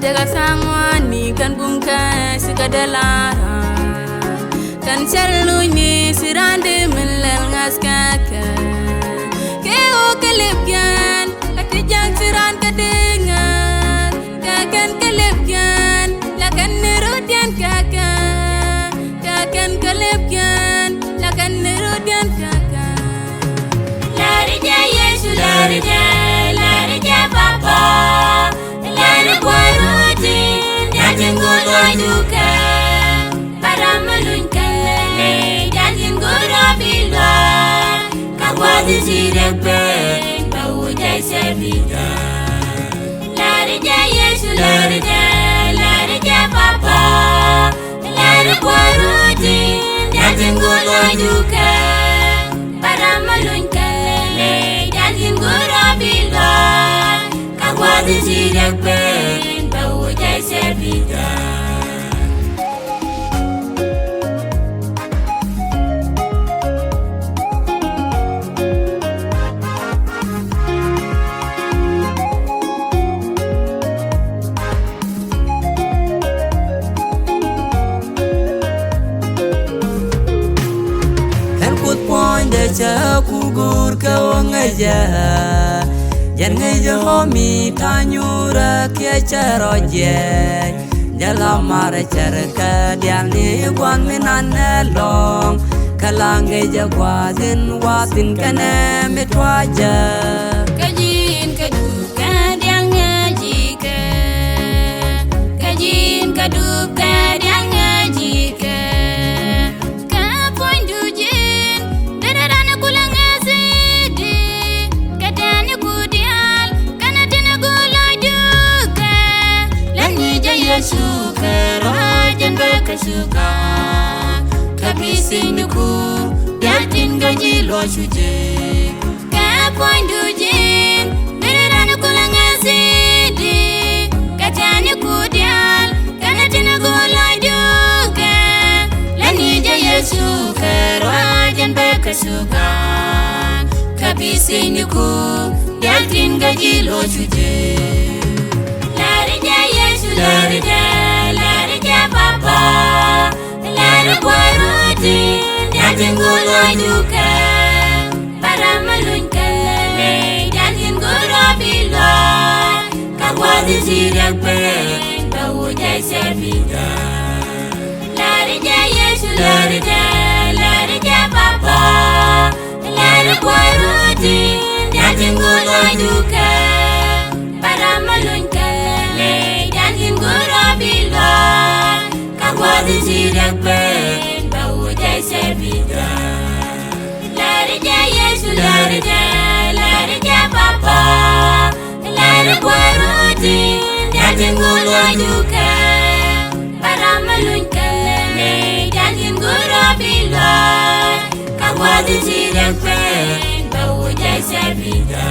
tega sangwani kan bumka sikadalara kan charluni sirande milal ngaskaka ke o kelebyan atijang siran kadengar kakan kelebyan lakan nerodian kakan kelebyan lakan nerodian kaka larija yesu larija papa lari kwaruti jajingolo duka paramalun kale jajingolo bilwa kawadi sirekbe bawuja servita larija yesu larija papa lari kwaruti jajingolo duka paramalun kale jajingolo bilwa kawadi sirekbe bawuja servita kugur kawangaja jan ngaja homi tanyura kia charoje jalamar charka diani gwan minanelong kalangaja gwadin watin kana mitwaja kajin kaduka diang ngajika kajin kaduka diang ngajika suka rajan berkesuka kabisinuku yatin gaji lo suje kapoin dujin beneran aku langasidi katanya kudial karena tinaku lo juga lani jaya suka rajan berkesuka kabisinuku yatin gaji lo suje larija papa lari kwaruti jajingolo duka paramalun kale jajingolo bilwa kawadi sirekbe bawuja servita larija yesu larija papa lari kwaruti jajingolo duka paramalun kale jajingolo bilwa kawadi sirekbe bawuja servita larija yesu larija papa lari kwaruti jajingolo duka paramalun kale jajingolo bilwa kawadi sirekbe bawuja servita